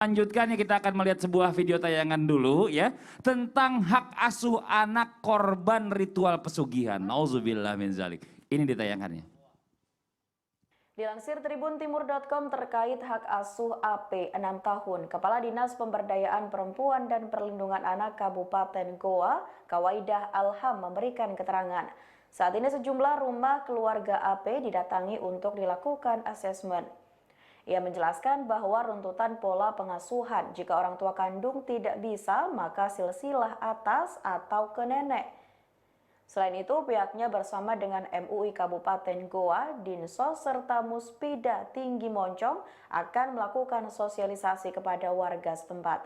Lanjutkan ya, kita akan melihat sebuah video tayangan dulu ya tentang hak asuh anak korban ritual pesugihan. Nauzubillah min zalik. Ini di tayangannya. Dilansir tribuntimur.com terkait hak asuh AP 6 tahun, Kepala Dinas Pemberdayaan Perempuan dan Perlindungan Anak Kabupaten Goa, Kawaidah Alham memberikan keterangan. Saat ini sejumlah rumah keluarga AP didatangi untuk dilakukan asesmen. Ia menjelaskan bahwa runtutan pola pengasuhan jika orang tua kandung tidak bisa, maka silsilah atas atau ke nenek. Selain itu, pihaknya bersama dengan MUI Kabupaten Goa, Dinsos, serta Muspida Tinggi Moncong akan melakukan sosialisasi kepada warga setempat.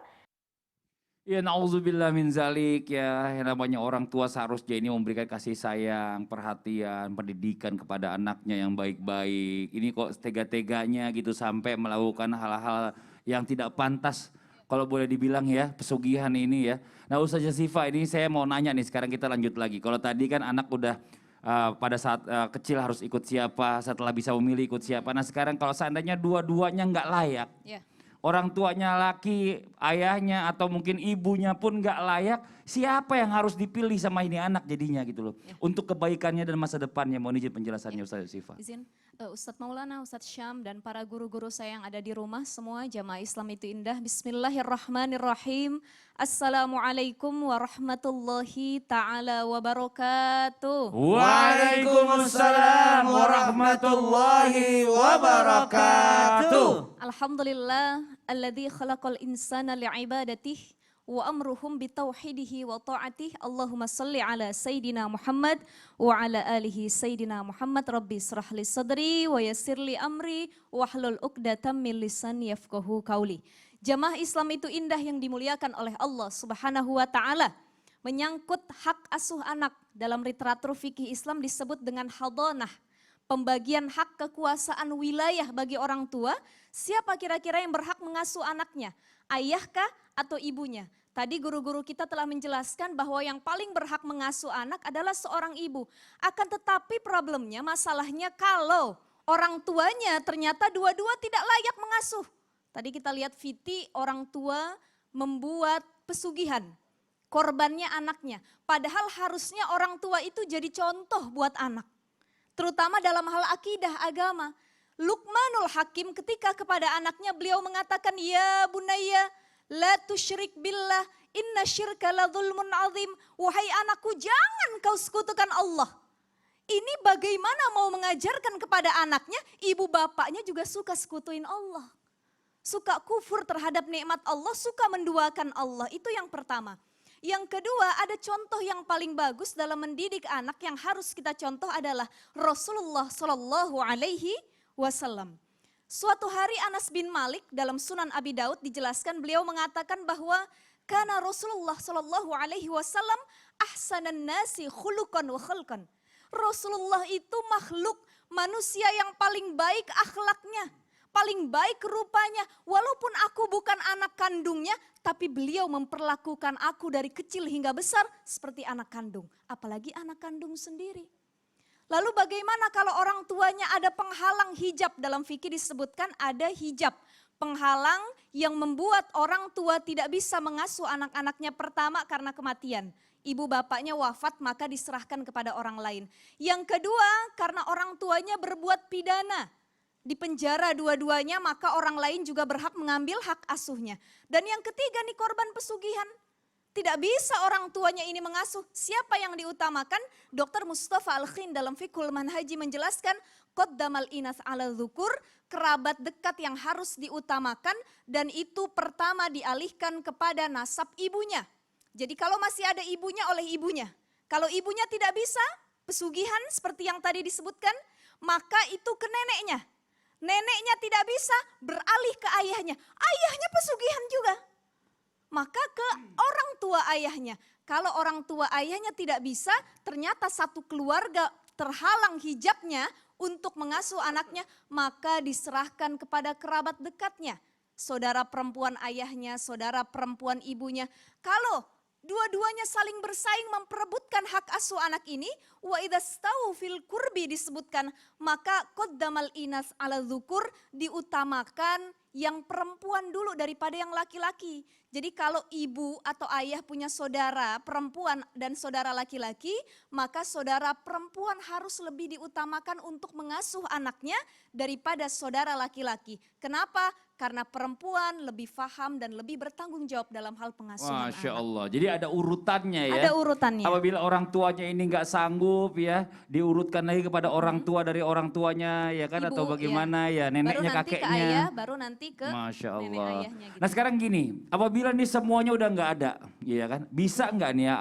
Ya nauzubillah min zalik ya, yang namanya orang tua seharusnya ini memberikan kasih sayang, perhatian, pendidikan kepada anaknya yang baik-baik. Ini kok tega-teganya gitu sampai melakukan hal-hal yang tidak pantas. Kalau boleh dibilang ya, pesugihan ini ya. Nah Ustazah Syifa, ini saya mau nanya nih, sekarang kita lanjut lagi. Kalau tadi kan anak udah pada saat kecil harus ikut siapa, setelah bisa memilih ikut siapa. Nah sekarang kalau seandainya dua-duanya nggak layak. Yeah. Orang tuanya laki, ayahnya atau mungkin ibunya pun nggak layak, siapa yang harus dipilih sama ini anak jadinya gitu loh. Ya. Untuk kebaikannya dan masa depannya, mohon izin penjelasannya ya. Ustaz Syifa. Izin, Ustadz Maulana, Ustadz Syam dan para guru-guru saya yang ada di rumah semua, jamaah Islam itu indah. Bismillahirrahmanirrahim. Assalamualaikum warahmatullahi ta'ala wabarakatuh. Waalaikumsalam warahmatullahi wabarakatuh. Alhamdulillah, alladzi khalaqal insana li'ibadatih wa amruhum bitauhidihi wa ta'atih. Allahumma salli ala Sayyidina Muhammad wa ala alihi Sayyidina Muhammad. Rabbi israh li sadri wa yassir li amri wahlul uqdatam min lisani yafqahu qauli. Jamaah Islam itu indah yang dimuliakan oleh Allah Subhanahu wa taala. Menyangkut hak asuh anak dalam literatur fikih Islam disebut dengan hadanah. Pembagian hak kekuasaan wilayah bagi orang tua, siapa kira-kira yang berhak mengasuh anaknya? Ayahkah atau ibunya? Tadi guru-guru kita telah menjelaskan bahwa yang paling berhak mengasuh anak adalah seorang ibu. Akan tetapi problemnya, masalahnya kalau orang tuanya ternyata dua-dua tidak layak mengasuh. Tadi kita lihat Fiti, orang tua membuat pesugihan, korbannya anaknya. Padahal harusnya orang tua itu jadi contoh buat anak. Terutama dalam hal akidah agama. Luqmanul Hakim ketika kepada anaknya beliau mengatakan, ya bunayya la tusyrik billah inna syirka la zulmun azim. Wahai anakku, jangan kau sekutukan Allah. Ini bagaimana mau mengajarkan kepada anaknya, ibu bapaknya juga suka sekutuin Allah. Suka kufur terhadap nikmat Allah, suka menduakan Allah. Itu yang pertama. Yang kedua, ada contoh yang paling bagus dalam mendidik anak yang harus kita contoh adalah Rasulullah Shallallahu Alaihi Wasallam. Suatu hari Anas bin Malik dalam Sunan Abi Daud dijelaskan, beliau mengatakan bahwa karena Rasulullah Shallallahu Alaihi Wasallam ahsanan nasi khuluqan wa khalqan. Rasulullah itu makhluk manusia yang paling baik akhlaknya, paling baik rupanya. Walaupun aku bukan anak kandungnya, tapi beliau memperlakukan aku dari kecil hingga besar seperti anak kandung. Apalagi anak kandung sendiri. Lalu bagaimana kalau orang tuanya ada penghalang hijab? Dalam fikih disebutkan ada hijab. Penghalang yang membuat orang tua tidak bisa mengasuh anak-anaknya, pertama karena kematian. Ibu bapaknya wafat maka diserahkan kepada orang lain. Yang kedua karena orang tuanya berbuat pidana. Di penjara dua-duanya, maka orang lain juga berhak mengambil hak asuhnya. Dan yang ketiga nih, korban pesugihan. Tidak bisa orang tuanya ini mengasuh. Siapa yang diutamakan? Dr. Mustafa Al-Khin dalam Fiqhul Manhaji menjelaskan, qaddamal inas ala dzukur, kerabat dekat yang harus diutamakan, dan itu pertama dialihkan kepada nasab ibunya. Jadi kalau masih ada ibunya, oleh ibunya. Kalau ibunya tidak bisa, pesugihan seperti yang tadi disebutkan, maka itu ke neneknya. Neneknya tidak bisa, beralih ke ayahnya. Ayahnya pesugihan juga. Maka ke orang tua ayahnya. Kalau orang tua ayahnya tidak bisa, ternyata satu keluarga terhalang hijabnya untuk mengasuh anaknya, maka diserahkan kepada kerabat dekatnya. Saudara perempuan ayahnya, saudara perempuan ibunya. Kalau Dua-duanya saling bersaing memperebutkan hak asuh anak ini. Wa idastau fil kurbi disebutkan, maka qaddamal inas ala dzukur, diutamakan yang perempuan dulu daripada yang laki-laki. Jadi kalau ibu atau ayah punya saudara perempuan dan saudara laki-laki, maka saudara perempuan harus lebih diutamakan untuk mengasuh anaknya daripada saudara laki-laki. Kenapa? Karena perempuan lebih paham dan lebih bertanggung jawab dalam hal pengasuhan Masya anak. Allah. Jadi ada urutannya ya. Ada urutannya. Apabila orang tuanya ini nggak sanggup ya, diurutkan lagi kepada orang tua dari orang tuanya ya kan, Ibu, atau bagaimana ya, neneknya, baru nanti kakeknya. ke ayah, baru nanti ke Masya nenek Allah. ayahnya gitu. Nah sekarang gini, apabila nih semuanya udah nggak ada, ya kan, bisa nggak nih ya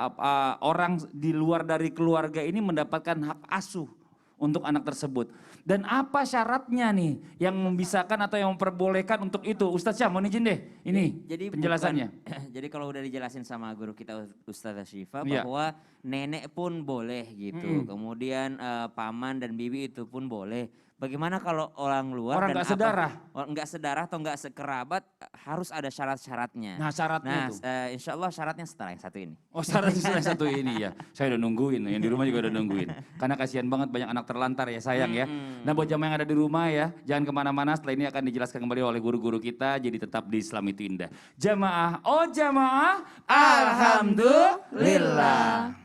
orang di luar dari keluarga ini mendapatkan hak asuh untuk anak tersebut? Dan apa syaratnya nih yang membisahkan atau yang memperbolehkan untuk itu? Ustadz Syah, mohon izin deh, ini Jadi penjelasannya. jadi kalau udah dijelasin sama guru kita Ustazah Syifa Iya. bahwa nenek pun boleh gitu. Kemudian paman dan bibi itu pun boleh. Bagaimana kalau orang luar Orang nggak sedarah? Nggak sedarah atau nggak sekerabat, harus ada syarat-syaratnya. Nah syaratnya Nah, tuh. insya Allah syaratnya setelah yang satu ini. Oh syaratnya satu ini ya, saya udah nungguin, yang di rumah juga udah nungguin. Karena kasihan banget banyak anak terlantar ya, sayang ya. Nah buat jamaah yang ada di rumah ya, jangan kemana-mana, setelah ini akan dijelaskan kembali oleh guru-guru kita, jadi tetap di Islam itu indah. Jamaah, oh jamaah, alhamdulillah.